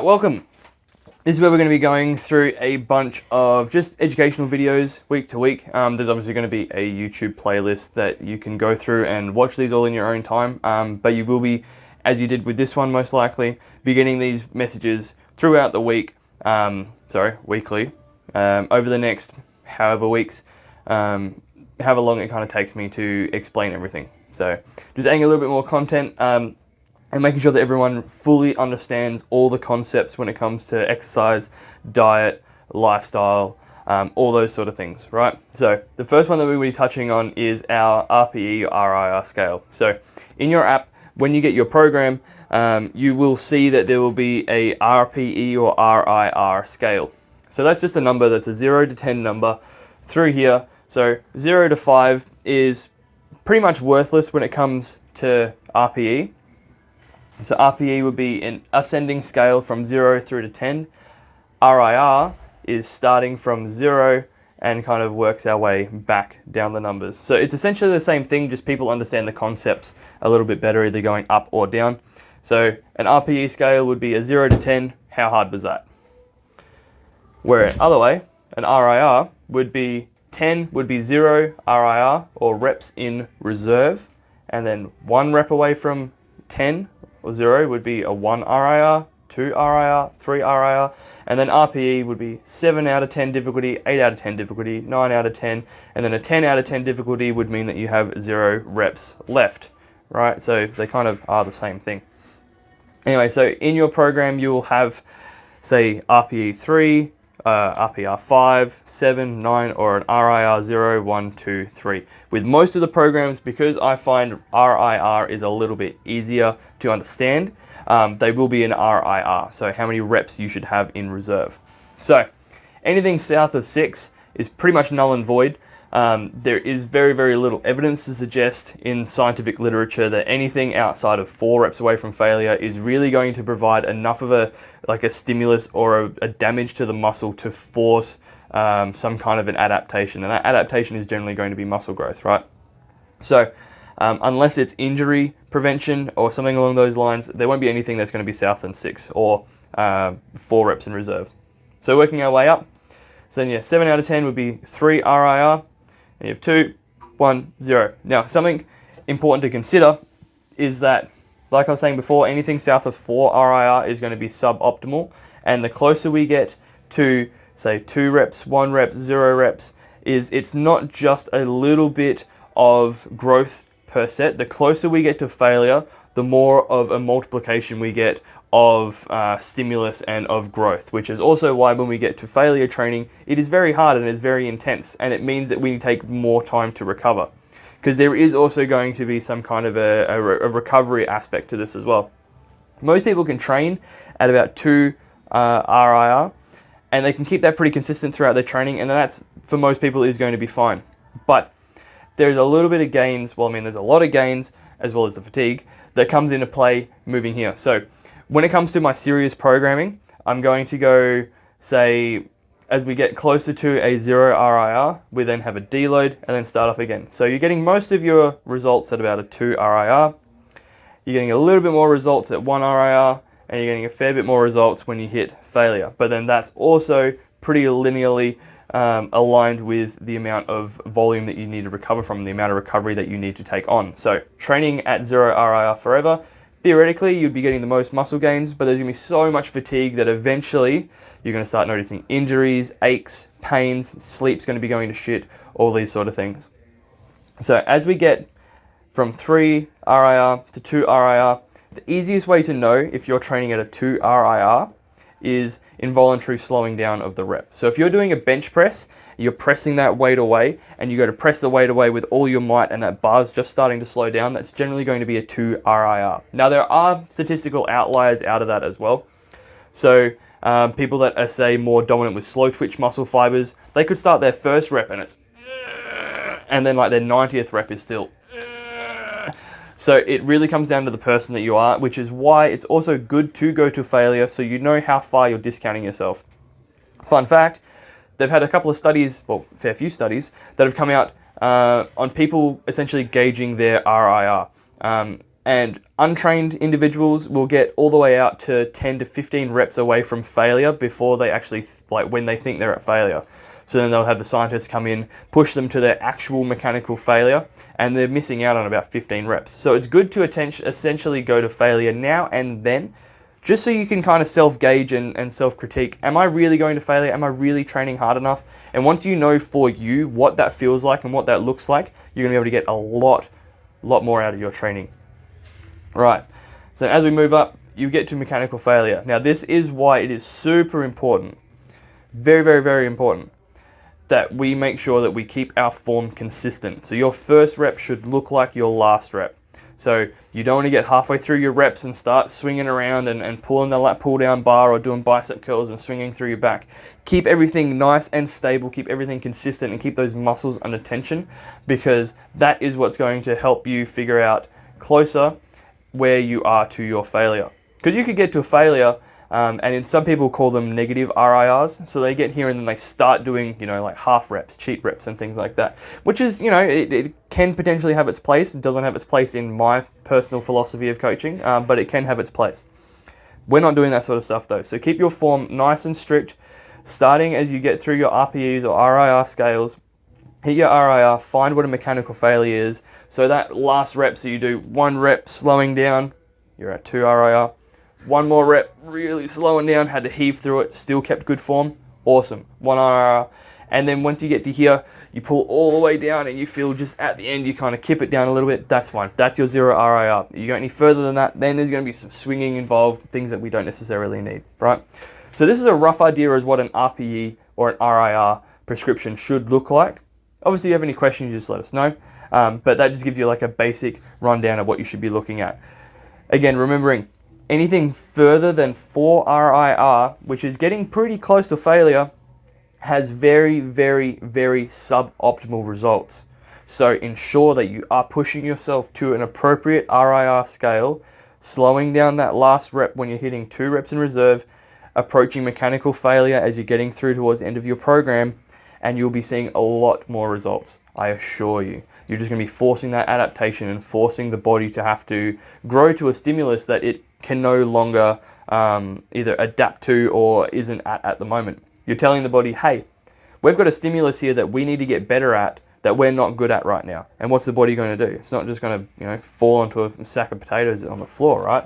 Welcome. This is where we're going to be going through a bunch of just educational videos week to week. There's obviously going to be a YouTube playlist that you can go through and watch these all in your own time. But you will be, as you did with this one most likely, be getting these messages throughout the week, weekly, over the next however weeks, however long it kind of takes me to explain everything. So just adding a little bit more content, and making sure that everyone fully understands all the concepts when it comes to exercise, diet, lifestyle, all those sort of things, right? So the first one that we'll be touching on is our RPE or RIR scale. So in your app, when you get your program, you will see that there will be a RPE or RIR scale. So that's just a number that's a 0 to 10 number through here. So 0 to 5 is pretty much worthless when it comes to RPE. So RPE would be an ascending scale from 0 through to 10. RIR is starting from 0 and kind of works our way back down the numbers. So it's essentially the same thing, just people understand the concepts a little bit better, either going up or down. So an RPE scale would be a 0 to 10. How hard was that? Where other way, an RIR would be 10 would be 0 RIR or reps in reserve, and then 1 rep away from 10 or 0 would be a 1 RIR, 2 RIR, 3 RIR, and then RPE would be 7 out of 10 difficulty, 8 out of 10 difficulty, 9 out of 10, and then a 10 out of 10 difficulty would mean that you have 0 reps left, right? So they kind of are the same thing. Anyway, so in your program you will have, say, RPE 3, RPR 5, 7, 9, or an RIR 0, 1, 2, 3. With most of the programs, because I find RIR is a little bit easier to understand, they will be an RIR, so how many reps you should have in reserve. So anything south of 6 is pretty much null and void. There is very, very little evidence to suggest in scientific literature that anything outside of 4 reps away from failure is really going to provide enough of a stimulus or a damage to the muscle to force some kind of an adaptation. And that adaptation is generally going to be muscle growth, right? So unless it's injury prevention or something along those lines, there won't be anything that's going to be south than 6 or 4 reps in reserve. So working our way up, so then yeah, 7 out of 10 would be 3 RIR. And you have 2, 1, 0. Now, something important to consider is that, like I was saying before, anything south of 4 RIR is going to be suboptimal. And the closer we get to, say, 2 reps, 1 rep, 0 reps, it's not just a little bit of growth per set. The closer we get to failure, the more of a multiplication we get of stimulus and of growth, which is also why when we get to failure training, it is very hard and it's very intense, and it means that we take more time to recover, because there is also going to be some kind of a recovery aspect to this as well. Most people can train at about 2 RIR, and they can keep that pretty consistent throughout their training, and that's, for most people, is going to be fine. But there's a little bit of gains, there's a lot of gains, as well as the fatigue, that comes into play moving here. So when it comes to my serious programming, I'm going to go, say, as we get closer to a 0 RIR, we then have a deload and then start off again. So you're getting most of your results at about a 2 RIR. You're getting a little bit more results at 1 RIR, and you're getting a fair bit more results when you hit failure. But then that's also pretty linearly aligned with the amount of volume that you need to recover from, the amount of recovery that you need to take on. So training at 0 RIR forever, theoretically, you'd be getting the most muscle gains, but there's going to be so much fatigue that eventually you're going to start noticing injuries, aches, pains, sleep's going to be going to shit, all these sort of things. So as we get from 3 RIR to 2 RIR, the easiest way to know if you're training at a 2 RIR is involuntary slowing down of the rep. So if you're doing a bench press, you're pressing that weight away, and you go to press the weight away with all your might, and that bar's just starting to slow down, that's generally going to be a 2 RIR. Now, there are statistical outliers out of that as well. So people that are, say, more dominant with slow twitch muscle fibers, they could start their first rep and it's, and then like their 90th rep is still. So it really comes down to the person that you are, which is why it's also good to go to failure, so you know how far you're discounting yourself. Fun fact, they've had a couple of studies, well, a fair few studies, that have come out on people essentially gauging their RIR. And untrained individuals will get all the way out to 10 to 15 reps away from failure before they actually, when they think they're at failure. So then they'll have the scientists come in, push them to their actual mechanical failure, and they're missing out on about 15 reps. So it's good to essentially go to failure now and then, just so you can kind of self-gauge and self-critique. Am I really going to failure? Am I really training hard enough? And once you know for you what that feels like and what that looks like, you're gonna be able to get a lot more out of your training. Right, so as we move up, you get to mechanical failure. Now this is why it is super important, very, very, very important, that we make sure that we keep our form consistent. So your first rep should look like your last rep. So you don't want to get halfway through your reps and start swinging around and pulling the lat pull down bar or doing bicep curls and swinging through your back. Keep everything nice and stable, keep everything consistent, and keep those muscles under tension, because that is what's going to help you figure out closer where you are to your failure. Because you could get to a failure, and then some people call them negative RIRs. So they get here and then they start doing, like half reps, cheat reps and things like that, which is, it can potentially have its place. It doesn't have its place in my personal philosophy of coaching, but it can have its place. We're not doing that sort of stuff though. So keep your form nice and strict, starting as you get through your RPEs or RIR scales. Hit your RIR, find what a mechanical failure is. So that last rep, so you do 1 rep slowing down, you're at 2 RIR. 1 more rep, really slowing down, had to heave through it, still kept good form, awesome, 1 RIR. And then once you get to here, you pull all the way down and you feel just at the end, you kind of kip it down a little bit, that's fine. That's your 0 RIR. You go any further than that, then there's going to be some swinging involved, things that we don't necessarily need, right? So this is a rough idea as what an RPE or an RIR prescription should look like. Obviously, if you have any questions, just let us know. But that just gives you like a basic rundown of what you should be looking at. Again, remembering, anything further than 4 RIR, which is getting pretty close to failure, has very, very, very suboptimal results. So ensure that you are pushing yourself to an appropriate RIR scale, slowing down that last rep when you're hitting 2 reps in reserve, approaching mechanical failure as you're getting through towards the end of your program, and you'll be seeing a lot more results, I assure you. You're just going to be forcing that adaptation and forcing the body to have to grow to a stimulus that it can no longer either adapt to or isn't at the moment. You're telling the body, hey, we've got a stimulus here that we need to get better at that we're not good at right now. And what's the body going to do? It's not just going to fall onto a sack of potatoes on the floor, right?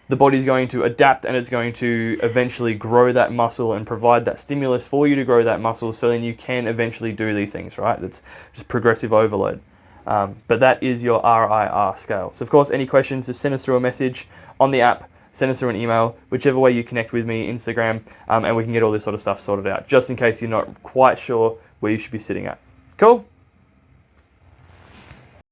The body's going to adapt and it's going to eventually grow that muscle and provide that stimulus for you to grow that muscle, so then you can eventually do these things, right? That's just progressive overload. But that is your RIR scale. So of course, any questions, just send us through a message on the app, send us through an email, whichever way you connect with me, Instagram, and we can get all this sort of stuff sorted out, just in case you're not quite sure where you should be sitting at. Cool?